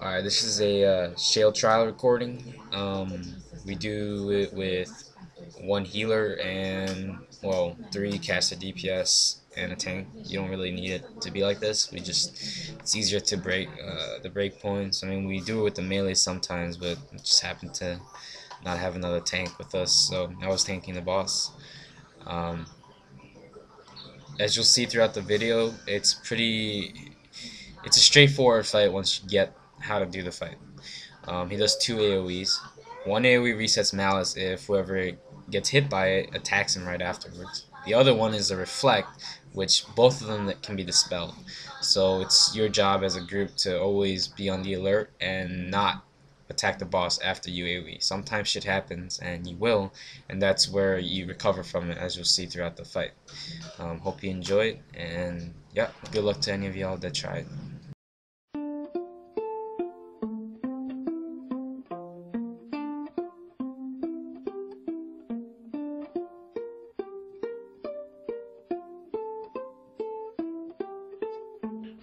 Alright, this is a Shale trial recording. We do it with one healer and, well, 3 caster DPS and a tank. You don't really need it to be like this. It's easier to break the break points. I mean, we do it with the melee sometimes, but it just happened to not have another tank with us, so I was tanking the boss. As you'll see throughout the video, it's a straightforward fight once you get how to do the fight. He does 2 AoEs. One AoE resets Malice if whoever gets hit by it attacks him right afterwards. The other one is a Reflect, which both of them can be dispelled. So it's your job as a group to always be on the alert and not attack the boss after you AoE. Sometimes shit happens, and you will, and that's where you recover from it, as you'll see throughout the fight. Hope you enjoy it, and yeah, good luck to any of y'all that tried.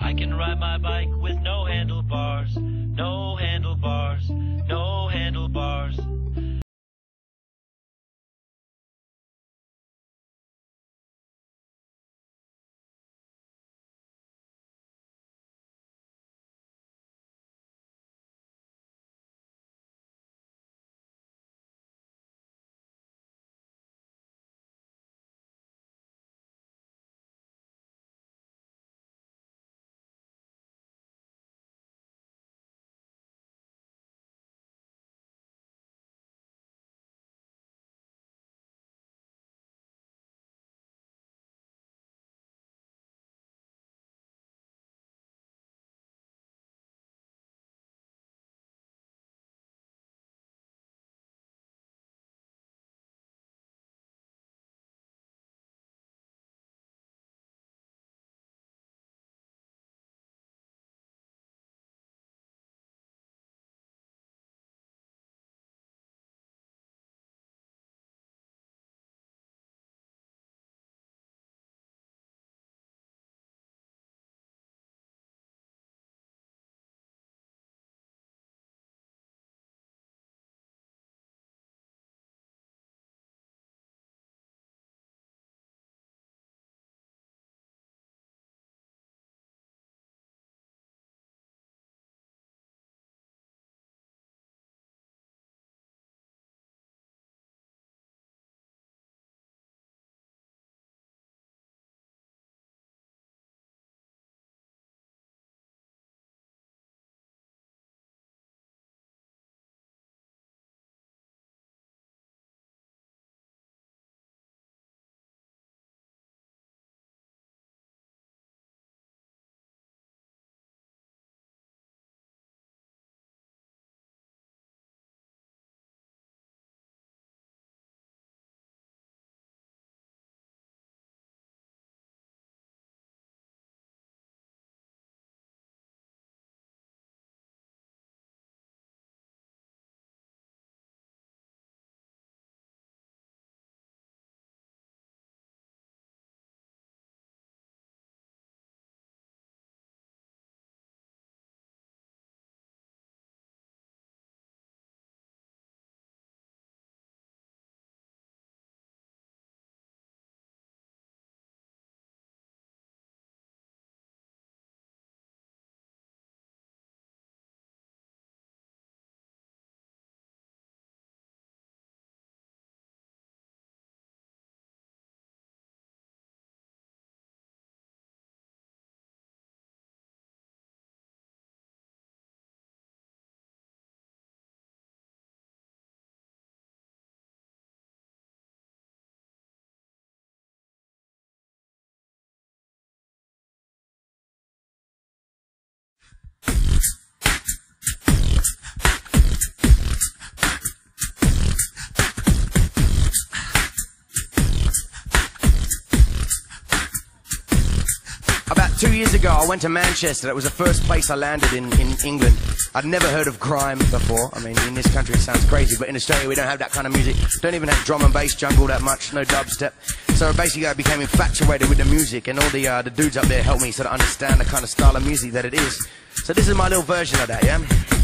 I can ride my bike with no handlebars, no handlebars, no handlebars. About 2 years ago, I went to Manchester. That was the first place I landed in England. I'd never heard of grime before. I mean, in this country it sounds crazy, but in Australia we don't have that kind of music. Don't even have drum and bass jungle that much, no dubstep. So basically I became infatuated with the music, and all the dudes up there helped me sort of understand the kind of style of music that it is. So this is my little version of that, yeah?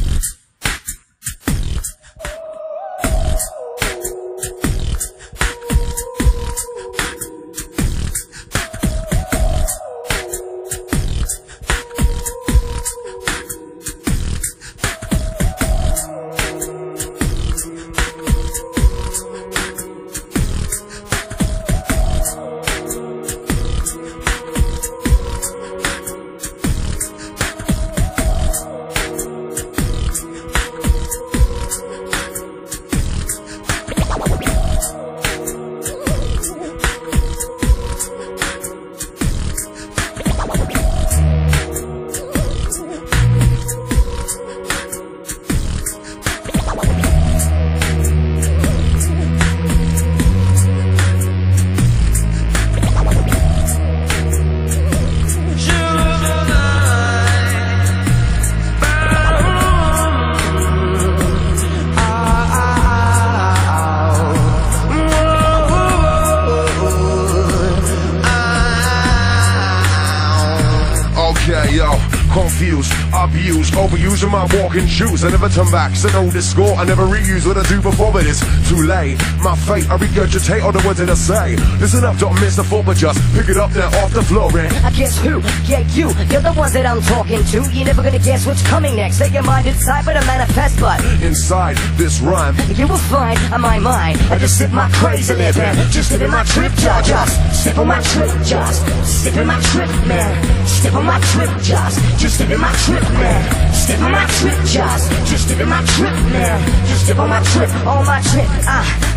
abuse, overusing my walking shoes. I never turn back, so know this score. I never reuse what I do before, but it's too late. My fate, I regurgitate all the words that I say. Listen up, don't miss the fall, but just pick it up now off the floor, man. I guess who? Yeah, you're the ones that I'm talking to. You're never gonna guess what's coming next. Take your mind inside, but I manifest, but inside this rhyme, you will find on my mind. I just sip my crazy living, just sip in my trip jar, just sip on my trip, just sip in my trip, man. Sip on my trip, just sip in my trip, man. Sip on my trip, just sip in my trip, man. Just sip on my trip,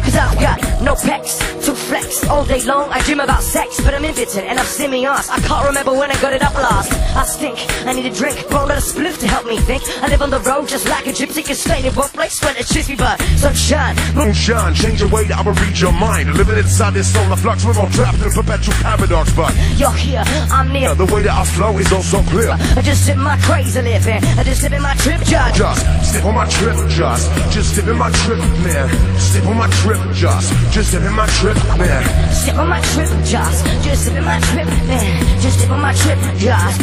cause I've got no pecs to flex. All day long I dream about sex, but I'm impotent and I'm semi-ass. I can't remember when I got it up last. I stink, I need a drink, roll out a spliff to help me think. I live on the road just like a gypsy, can stay in one place when it's crispy, but sunshine, moonshine, change the way that I will read your mind. Living inside this solar flux, we're all trapped in perpetual paradox, but you're here, I'm near. The way that I flow is also clear. I just sip my crazy living, I just sip in my trip jar. Just sip on my trip, just sip in my trip, man. Sip on my trip, just sip in my trip, man. Sip on my trip, just sip in my trip, man. Just sip on my trip, just.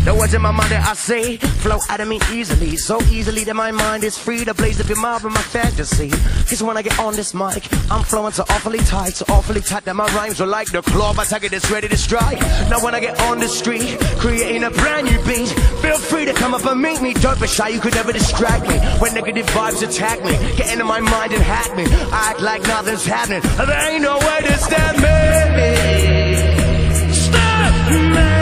The words in my mind that I say flow out of me easily, so easily that my mind is free to blaze up your mind with my fantasy. Cause when I get on this mic, I'm flowing so awfully tight that my rhymes are like the claw by tiger that's ready to strike. Now when I get on the street, creating a brand new beat, feel free to come up and meet me. Don't be shy, you could never distract me. When negative vibes attack me, get into my mind and hack me. I act like nothing's happening, there ain't no way to stand me. Stop me.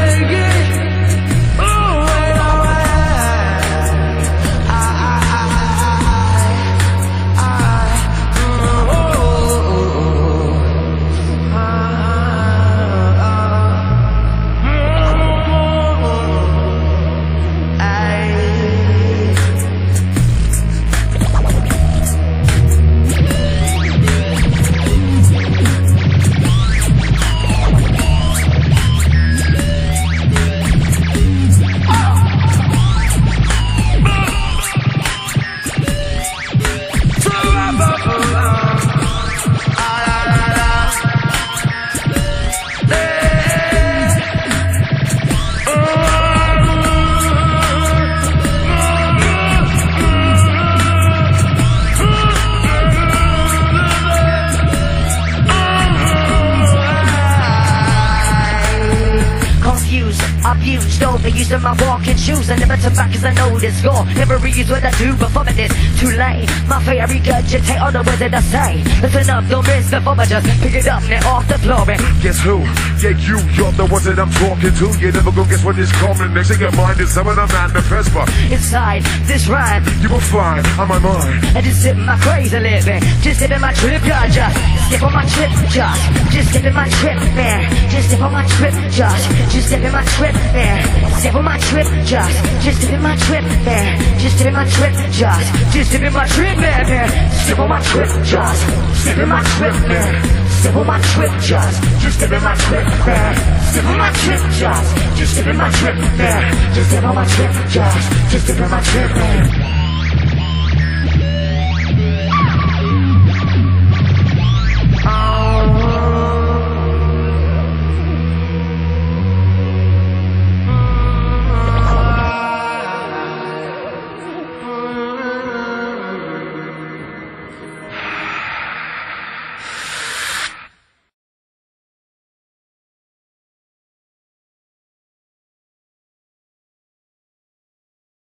Using my walking shoes, I never turn back cause I know this score. Never reuse what I do before, but it's too late. My fate, I regurgitate all the words that I say. Listen up, don't miss before, but just pick it up now off the floor. And guess who? Yeah, you're the ones that I'm talking to. You never gonna guess what is coming next. In your mind is some of the manifest, but inside this rhyme, you will find on my mind. I just sip my crazy living, just sip in my trip, just sip on my trip, just sip in my trip, man. Just sip on my trip, just sip in my trip, man. Sip on my trip, just sip in my trip, man. Just sip in my trip, just sip in my trip, man. Sip on my trip, just sip in my trip, man. Sip on my trip, just sip in my trip, man. Sip on my trip, just sip in my trip, man. Just sip on my trip, just sip in my trip, man.